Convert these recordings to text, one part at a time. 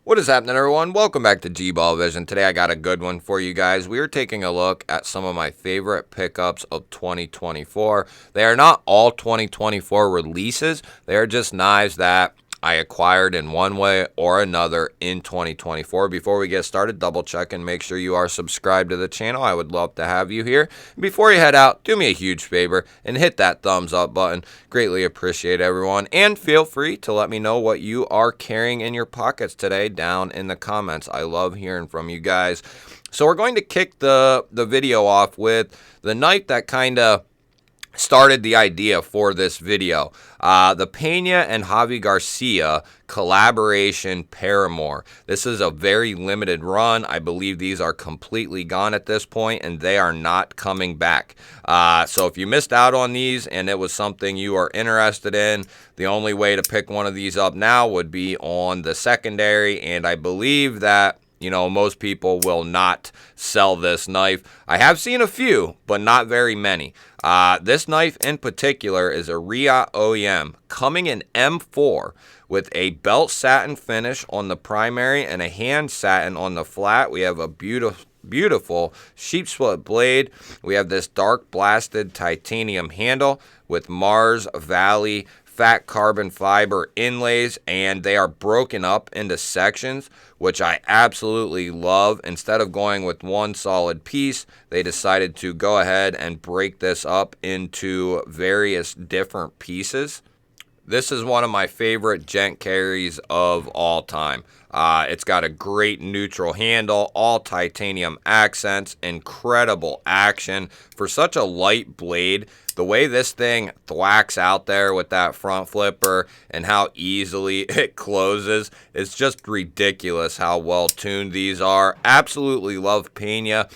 What is happening, everyone? Welcome back to G-Ball Vision. Today I got a good one for you guys. We are taking a look at some of my favorite pickups of 2024. They are not all 2024 releases. They are just knives that I acquired in one way or another in 2024. Before we get started, double check and make sure you are subscribed to the channel. I would love to have you here. Before you head out, do me a huge favor and hit that thumbs up button. Greatly appreciate everyone. And feel free to let me know what you are carrying in your pockets today down in the comments. I love hearing from you guys. So we're going to kick the video off with the knife that kind of started the idea for this video. The Pena and Javi Garcia collaboration Paramore. This is a very limited run. I believe these are completely gone at this point and they are not coming back. So if you missed out on these and it was something you are interested in, the only way to pick one of these up now would be on the secondary, and I believe that most people will not sell this knife. I have seen a few, but not very many. This knife in particular is a Ria OEM coming in M4 with a belt satin finish on the primary and a hand satin on the flat. We have a beautiful sheep split blade. We have this dark blasted titanium handle with Mars Valley fat carbon fiber inlays, and they are broken up into sections, which I absolutely love. Instead of going with one solid piece, they decided to go ahead and break this up into various different pieces. This is one of my favorite gent carries of all time. It's got a great neutral handle, all titanium accents, incredible action. For such a light blade, the way this thing thwacks out there with that front flipper and how easily it closes, it's just ridiculous how well tuned these are. Absolutely love Pena.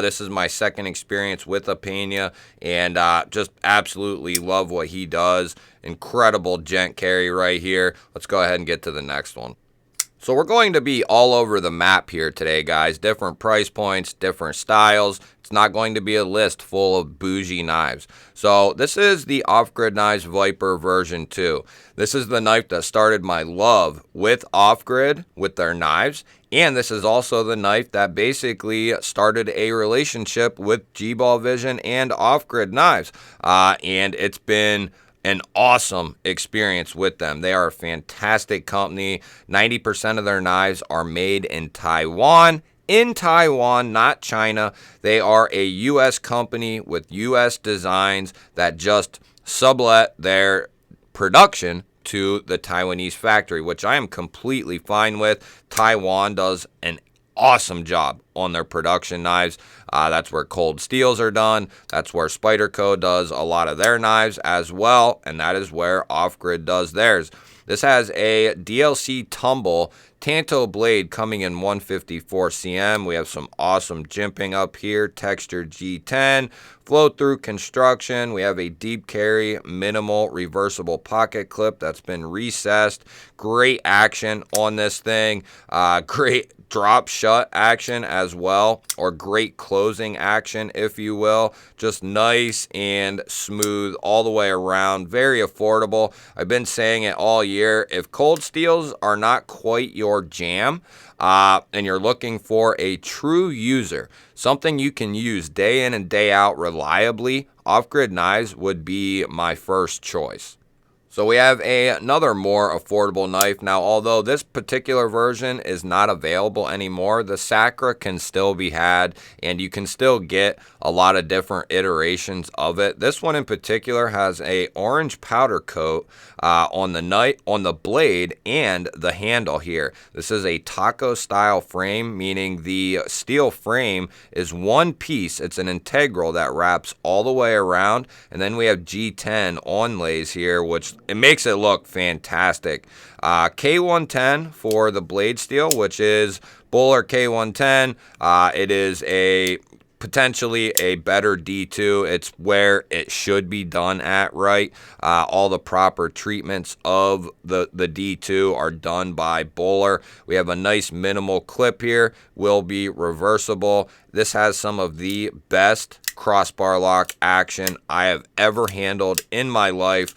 This is my second experience with a Pena, and just absolutely love what he does. Incredible gent carry right here. Let's go ahead and get to the next one. So we're going to be all over the map here today, guys. Different price points, different styles. It's not going to be a list full of bougie knives. So this is the OffGrid Knives Viper version 2. This is the knife that started my love with Offgrid, with their knives. And this is also the knife that basically started a relationship with G-Ball Vision and OffGrid Knives. And it's been an awesome experience with them. They are a fantastic company. 90% of their knives are made in Taiwan. In Taiwan, not China. They are a U.S. company with U.S. designs that just sublet their production to the Taiwanese factory, which I am completely fine with. Taiwan does an awesome job on their production knives. That's where Cold Steels are done. That's where Spyderco does a lot of their knives as well, and that is where Offgrid does theirs. This has a DLC Tumble Tanto blade coming in 154 cm. We have some awesome jimping up here, textured G10, flow-through construction. We have a deep carry, minimal reversible pocket clip that's been recessed. Great action on this thing. Great drop shut action as well, or great closing action, if you will. Just nice and smooth all the way around. Very affordable. I've been saying it all year. If Cold Steels are not quite your jam, and you're looking for a true user, something you can use day in and day out reliably, Offgrid Knives would be my first choice. So we have another more affordable knife. Now, although this particular version is not available anymore, the Sacra can still be had, and you can still get a lot of different iterations of it. This one in particular has a orange powder coat on the blade and the handle here. This is a taco style frame, meaning the steel frame is one piece. It's an integral that wraps all the way around, and then we have G10 onlays here, which it makes it look fantastic. K110 for the blade steel, which is Böhler K110. It is potentially a better D2. It's where it should be done at, right? All the proper treatments of the D2 are done by Böhler. We have a nice minimal clip here, will be reversible, this has some of the best crossbar lock action I have ever handled in my life.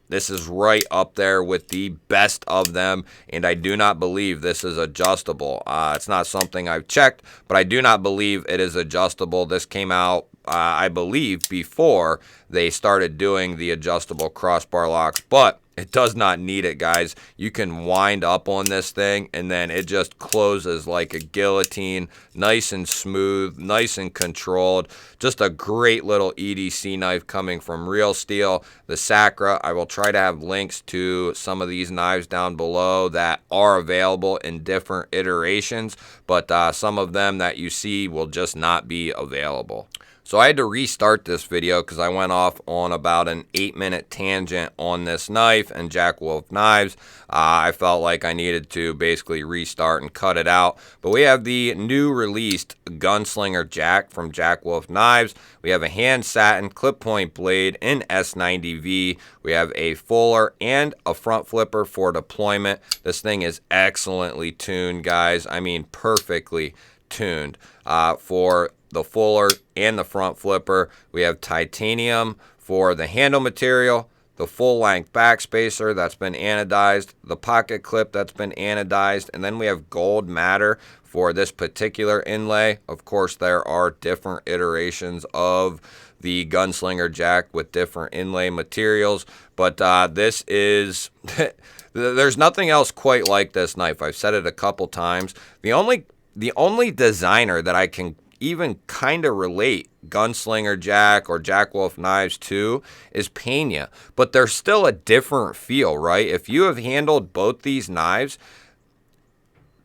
This is right up there with the best of them, and I do not believe this is adjustable. It's not something I've checked, but I do not believe it is adjustable. This came out, I believe, before they started doing the adjustable crossbar locks, but it does not need it, guys. You can wind up on this thing, and then it just closes like a guillotine, nice and smooth, nice and controlled. Just a great little EDC knife coming from Real Steel. The Sacra, I will try to have links to some of these knives down below that are available in different iterations, but some of them that you see will just not be available. So I had to restart this video because I went off on about an 8-minute tangent on this knife and Jack Wolf Knives. I felt like I needed to basically restart and cut it out. But we have the new released Gunslinger Jack from Jack Wolf Knives. We have a hand satin clip point blade in S90V. We have a fuller and a front flipper for deployment. This thing is excellently tuned, guys. I mean, perfectly tuned for the fuller and the front flipper. We have titanium for the handle material, the full length backspacer that's been anodized, the pocket clip that's been anodized, and then we have gold matter for this particular inlay. Of course, there are different iterations of the Gunslinger Jack with different inlay materials, but this is there's nothing else quite like this knife. I've said it a couple times. The only designer that I can even kind of relate Gunslinger Jack or Jack Wolf Knives to is Pena, but they're still a different feel, right? If you have handled both these knives,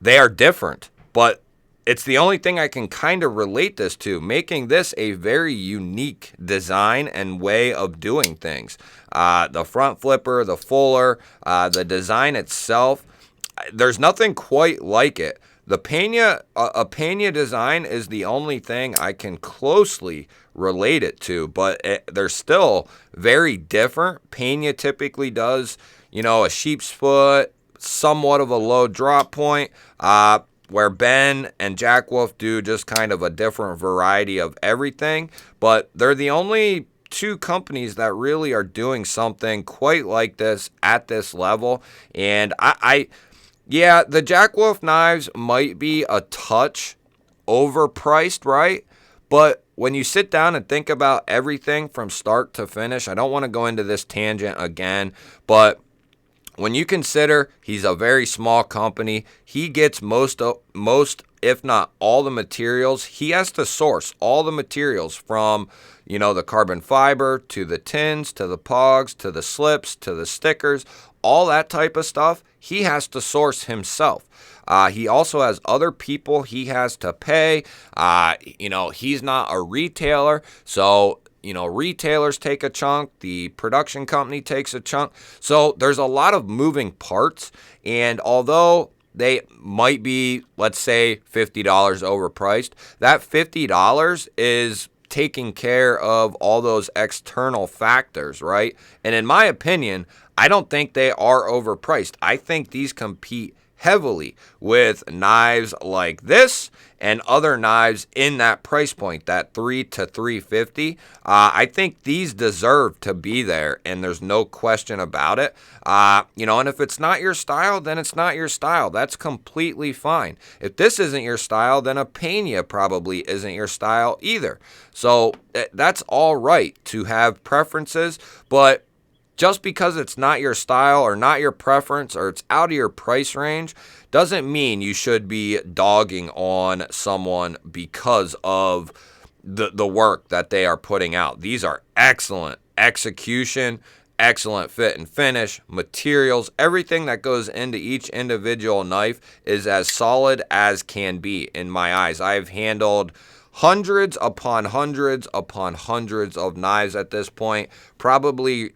they are different, but it's the only thing I can kind of relate this to, making this a very unique design and way of doing things. The front flipper, the fuller, the design itself, there's nothing quite like it. The Pena design is the only thing I can closely relate it to, but they're still very different. Pena typically does, a sheep's foot, somewhat of a low drop point, where Ben and Jack Wolf do just kind of a different variety of everything, but they're the only two companies that really are doing something quite like this at this level, and yeah, the Jack Wolf Knives might be a touch overpriced, right? But when you sit down and think about everything from start to finish, I don't want to go into this tangent again, but when you consider he's a very small company, he gets most, if not all the materials. He has to source all the materials from, the carbon fiber to the tins, to the pogs, to the slips, to the stickers, all that type of stuff. He has to source himself. He also has other people he has to pay. He's not a retailer, so retailers take a chunk, the production company takes a chunk. So there's a lot of moving parts, and although they might be, let's say, $50 overpriced, that $50 is taking care of all those external factors, right? And in my opinion, I don't think they are overpriced. I think these compete heavily with knives like this and other knives in that price point, that $300 to $350. I think these deserve to be there, and there's no question about it. And if it's not your style, then it's not your style. That's completely fine. If this isn't your style, then a Pena probably isn't your style either. So that's all right to have preferences, but just because it's not your style or not your preference or it's out of your price range doesn't mean you should be dogging on someone because of the work that they are putting out. These are excellent execution, excellent fit and finish, materials, everything that goes into each individual knife is as solid as can be in my eyes. I've handled hundreds upon hundreds upon hundreds of knives at this point, probably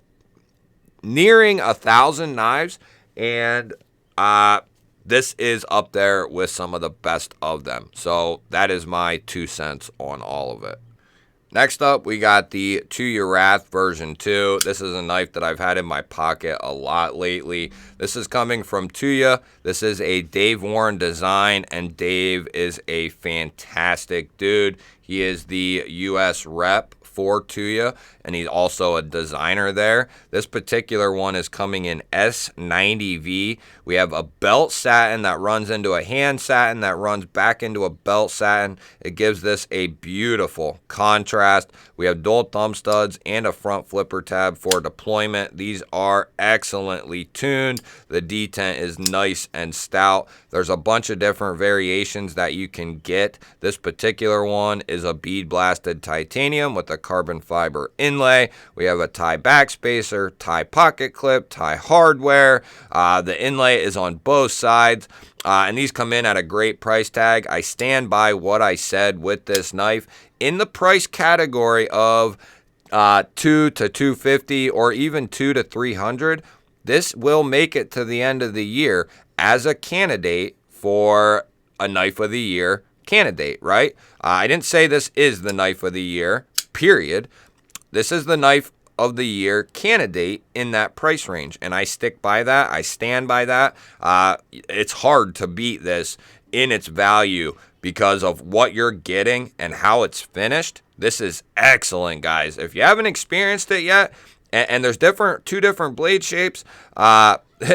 nearing 1,000 knives, and this is up there with some of the best of them. So that is my 2 cents on all of it. Next up, we got the Toya Wrath version 2. This is a knife that I've had in my pocket a lot lately. This is coming from Toya. This is a Dave Warren design, and Dave is a fantastic dude. He is the U.S. rep for Toya, and he's also a designer there. This particular one is coming in S90V. We have a belt satin that runs into a hand satin that runs back into a belt satin. It gives this a beautiful contrast. We have dual thumb studs and a front flipper tab for deployment. These are excellently tuned. The detent is nice and stout. There's a bunch of different variations that you can get. This particular one is a bead blasted titanium with a carbon fiber inlay. We have a tie backspacer, tie pocket clip, tie hardware. The inlay is on both sides. And these come in at a great price tag. I stand by what I said with this knife. In the price category of $2 to $250 or even $200 to $300, this will make it to the end of the year as a candidate for a knife of the year candidate, right? I didn't say this is the knife of the year, period. This is the knife of the year candidate in that price range, and I stick by that. I stand by that. It's hard to beat this in its value because of what you're getting and how it's finished. This is excellent, guys. If you haven't experienced it yet, and there's two different blade shapes,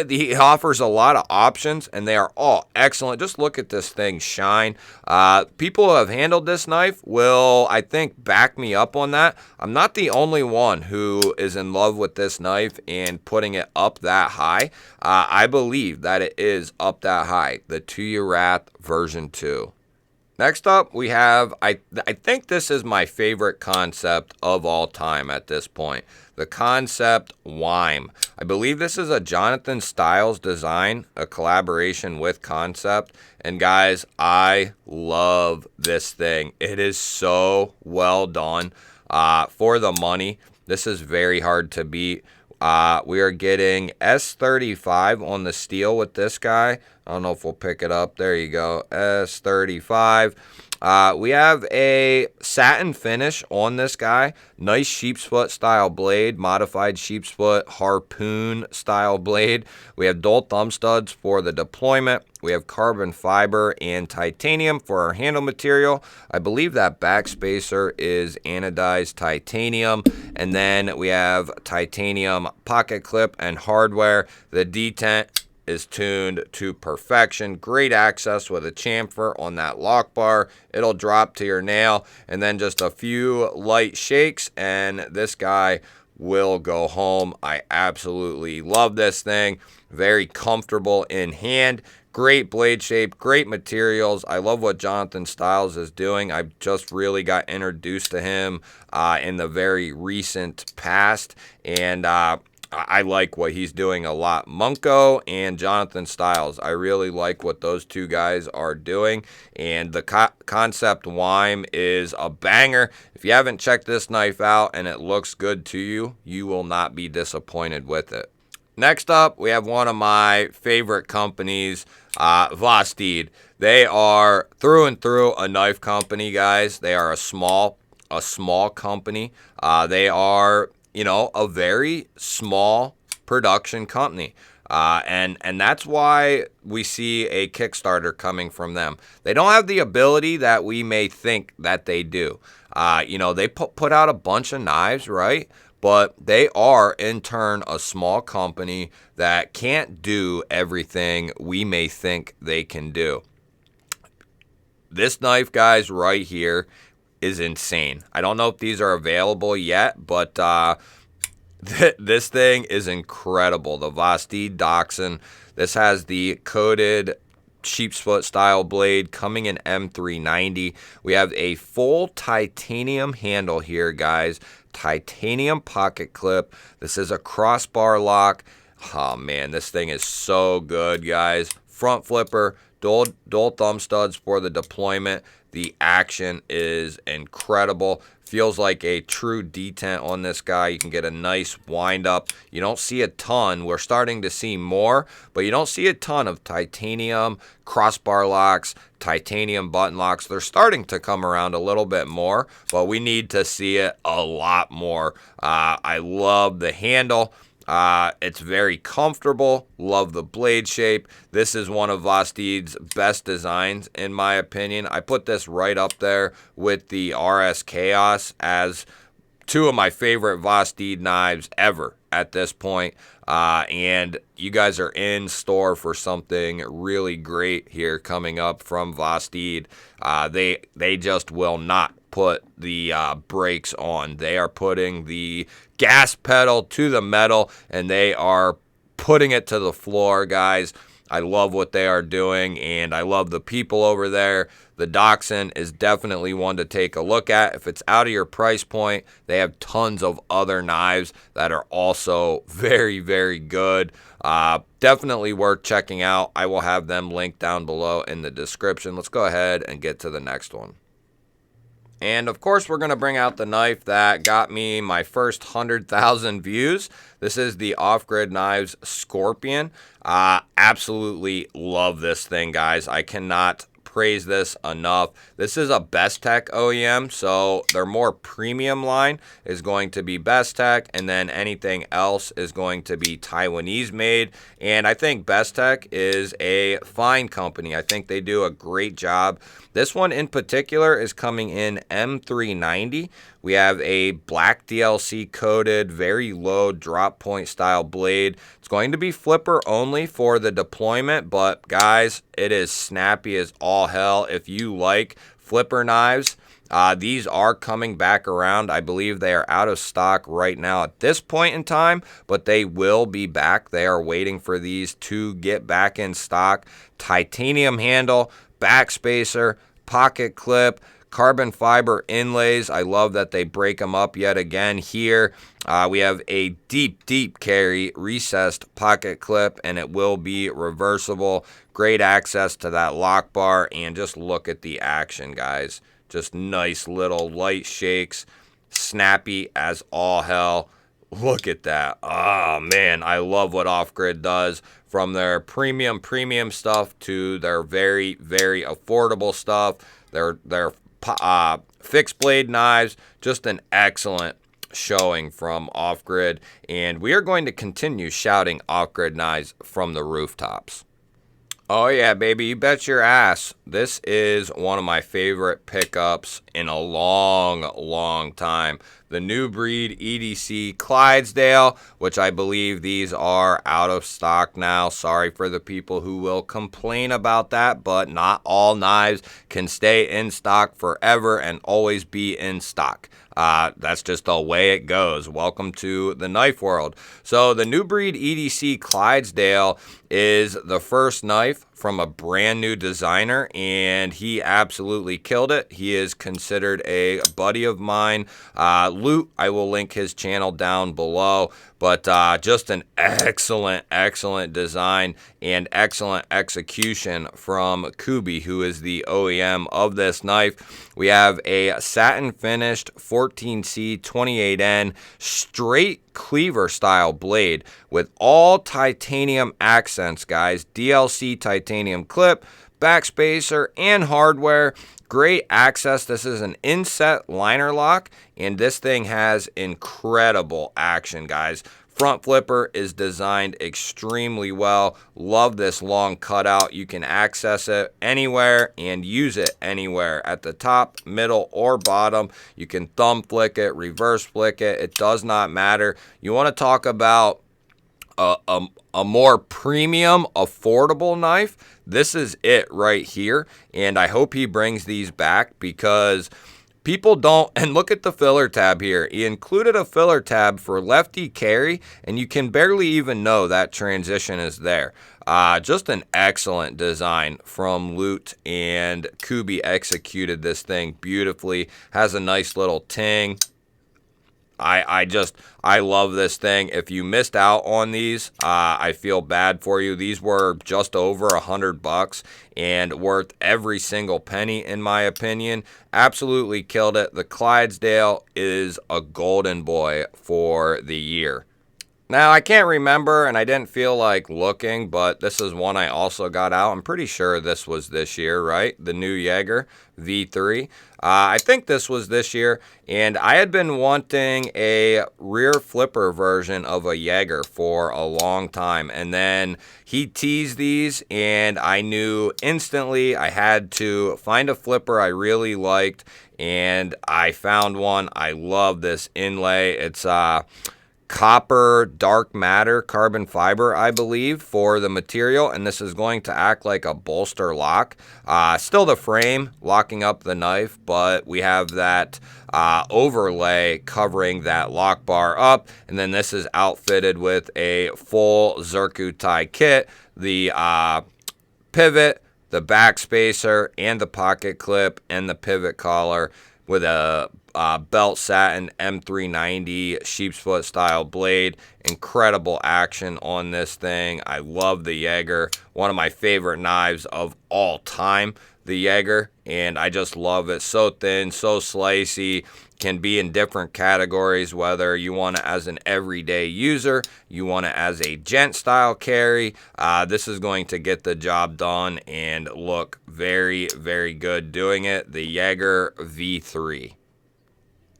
he offers a lot of options, and they are all excellent. Just look at this thing shine. People who have handled this knife will, I think, back me up on that. I'm not the only one who is in love with this knife and putting it up that high. I believe that it is up that high, the Toya Wrath version 2. Next up, we have, I think this is my favorite concept of all time at this point, the Concept Wime. I believe this is a Jonathan Styles design, a collaboration with Concept. And guys, I love this thing. It is so well done for the money. This is very hard to beat. We are getting S35 on the steel with this guy. I don't know if we'll pick it up. There you go. S35. We have a satin finish on this guy. Nice sheep's foot style blade, modified sheep's foot harpoon style blade. We have dual thumb studs for the deployment. We have carbon fiber and titanium for our handle material. I believe that backspacer is anodized titanium. And then we have titanium pocket clip and hardware. The detent is tuned to perfection. Great access with a chamfer on that lock bar. It'll drop to your nail, and then just a few light shakes, and this guy will go home. I absolutely love this thing. Very comfortable in hand. Great blade shape, great materials. I love what Jonathan Styles is doing. I just really got introduced to him in the very recent past, and I like what he's doing a lot. Munko and Jonathan Styles, I really like what those two guys are doing. And the Concept Wime is a banger. If you haven't checked this knife out and it looks good to you, you will not be disappointed with it. Next up, we have one of my favorite companies, Vostede. They are through and through a knife company, guys. They are a small company. They are, you know, a very small production company. And that's why we see a Kickstarter coming from them. They don't have the ability that we may think that they do. You know, they put out a bunch of knives, right? But they are, in turn, a small company that can't do everything we may think they can do. This knife, guys, right here is insane. I don't know if these are available yet, but this thing is incredible. The Vostede Dachshund. This has the coated sheep's foot style blade coming in M390. We have a full titanium handle here, guys. Titanium pocket clip. This is a crossbar lock. Oh man, this thing is so good, guys. Front flipper, dual thumb studs for the deployment. The action is incredible. Feels like a true detent on this guy. You can get a nice wind up. You don't see a ton. We're starting to see more, but you don't see a ton of titanium crossbar locks, titanium button locks. They're starting to come around a little bit more, but we need to see it a lot more. I love the handle. It's very comfortable. Love the blade shape. This is one of Vosteed's best designs, in my opinion. I put this right up there with the RS Chaos as two of my favorite Vosteed knives ever at this point. And you guys are in store for something really great here coming up from Vosteed. They just will not put the brakes on. They are putting the gas pedal to the metal, and they are putting it to the floor, guys. I love what they are doing, and I love the people over there. The Dachshund is definitely one to take a look at. If it's out of your price point, they have tons of other knives that are also very, very good. Definitely worth checking out. I will have them linked down below in the description. Let's go ahead and get to the next one. And of course, we're going to bring out the knife that got me my first 100,000 views. This is the OffGrid Knives Scorpion. Absolutely love this thing, guys. I cannot praise this enough. This is a Bestech OEM, so their more premium line is going to be Bestech, and then anything else is going to be Taiwanese made. And I think Bestech is a fine company. I think they do a great job. This one in particular is coming in M390. We have a black DLC coated, very low drop point style blade. It's going to be flipper only for the deployment, but guys, it is snappy as all hell. If you like flipper knives, these are coming back around. I believe they are out of stock right now at this point in time, but they will be back. They are waiting for these to get back in stock. Titanium handle, backspacer, pocket clip, carbon fiber inlays. I love that they break them up yet again here. We have a deep carry recessed pocket clip, and it will be reversible. Great access to that lock bar, and just look at the action, guys. Just nice little light shakes, snappy as all hell. Look at that. Oh, man, I love what OffGrid does, from their premium stuff to their very, very affordable stuff. Their fixed blade knives, just an excellent showing from OffGrid. And we are going to continue shouting OffGrid Knives from the rooftops. Oh yeah, baby, you bet your ass. This is one of my favorite pickups in a long time. The new Breed EDC Clydesdale, which I believe these are out of stock now. Sorry for the people who will complain about that, but not all knives can stay in stock forever and always be in stock. That's just the way it goes. Welcome to the knife world. So the new Breed EDC Clydesdale is the first knife from a brand new designer, and he absolutely killed it. He is considered a buddy of mine. Luke, I will link his channel down below, but just an excellent design and excellent execution from Kubey, who is the OEM of this knife. We have a satin finished 14C 28N straight cleaver style blade with all titanium accents, guys. DLC titanium clip, backspacer, and hardware. Great access. This is an inset liner lock, and this thing has incredible action, guys. Front flipper is designed extremely well. Love this long cutout. You can access it anywhere and use it anywhere, at the top, middle, or bottom. You can thumb flick it, reverse flick it. It does not matter. You want to talk about a more premium, affordable knife? This is it right here, and I hope he brings these back, because people don't, and look at the filler tab here. He included a filler tab for lefty carry, and you can barely even know that transition is there. Just an excellent design from Loot, and Kubey executed this thing beautifully. Has a nice little ting. I love this thing. If you missed out on these, I feel bad for you. These were just over $100 and worth every single penny, in my opinion. Absolutely killed it. The Clydesdale is a golden boy for the year. Now, I can't remember, and I didn't feel like looking, but this is one I also got out. I'm pretty sure this was this year, right? The new Jagger V3. I think this was this year, and I had been wanting a rear flipper version of a Jagger for a long time, and then he teased these, and I knew instantly I had to find a flipper I really liked, and I found one. I love this inlay. It's copper dark matter carbon fiber, I believe, for the material, and this is going to act like a bolster lock. Still the frame locking up the knife, but we have that overlay covering that lock bar up, and then this is outfitted with a full Zircuti kit, the pivot, the back spacer, and the pocket clip, and the pivot collar with a belt satin M390 sheep's foot style blade. Incredible action on this thing. I love the Jagger. One of my favorite knives of all time, the Jagger, and I just love it. So thin, so slicey. Can be in different categories, whether you want it as an everyday user, you want it as a gent style carry. This is going to get the job done and look very, very good doing it. The Jagger V3.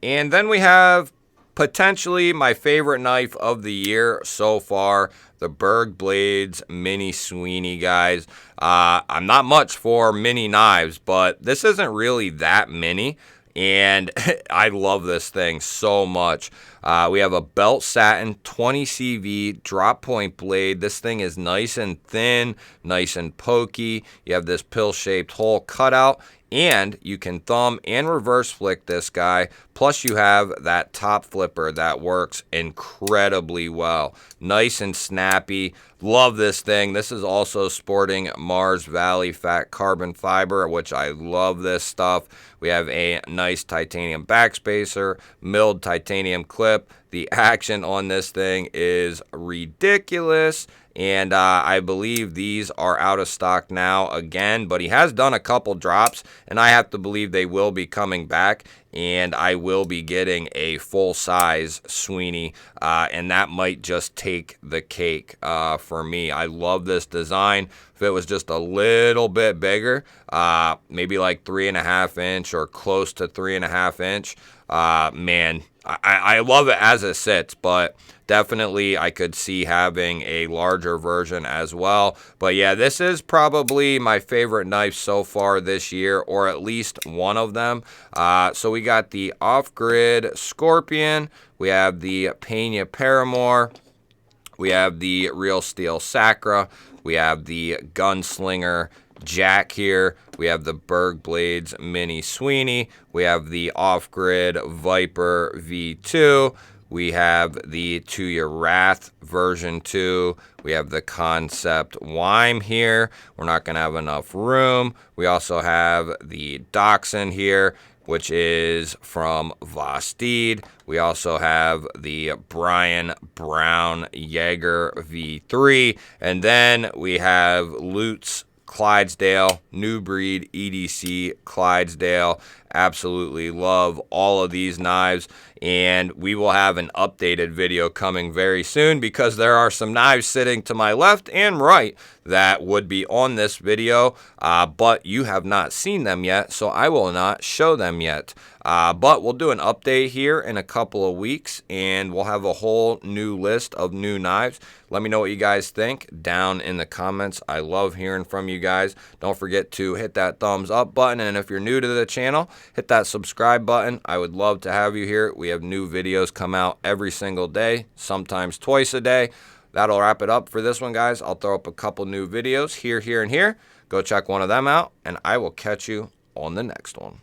And then we have potentially my favorite knife of the year so far, the Berg Blades Mini Sweeney, guys. I'm not much for mini knives, but this isn't really that mini, and I love this thing so much. We have a belt satin 20 CV drop point blade. This thing is nice and thin, nice and pokey. You have this pill-shaped hole cutout, and you can thumb and reverse flick this guy. Plus you have that top flipper that works incredibly well. Nice and snappy. Love this thing. This is also sporting Mars Valley fat carbon fiber, which I love this stuff. We have a nice titanium backspacer, milled titanium clip. The action on this thing is ridiculous. And I believe these are out of stock now again, but he has done a couple drops, and I have to believe they will be coming back, and I will be getting a full-size Sweeney, and that might just take the cake for me. I love this design. If it was just a little bit bigger, maybe like 3.5 inch or close to 3.5 inch, man, I love it as it sits, but definitely I could see having a larger version as well. But yeah, this is probably my favorite knife so far this year, or at least one of them. So we got the Offgrid Scorpion, we have the Pena Paramore, we have the Real Steel Sacra, we have the Gunslinger Jack here, we have the Berg Blades Mini Sweeney, we have the Offgrid Viper V2, we have the Toya Wrath version 2. We have the Concept Weim here. We're not going to have enough room. We also have the Dachshund here, which is from Vostede. We also have the Brian Brown Jagger V3. And then we have Lutz Clydesdale, new breed EDC Clydesdale. Absolutely love all of these knives, and we will have an updated video coming very soon because there are some knives sitting to my left and right that would be on this video, but you have not seen them yet, so I will not show them yet. But we'll do an update here in a couple of weeks, and we'll have a whole new list of new knives. Let me know what you guys think down in the comments. I love hearing from you guys. Don't forget to hit that thumbs up button, and if you're new to the channel, hit that subscribe button. I would love to have you here. We have new videos come out every single day, sometimes twice a day. That'll wrap it up for this one, guys. I'll throw up a couple new videos here, and here. Go check one of them out, and I will catch you on the next one.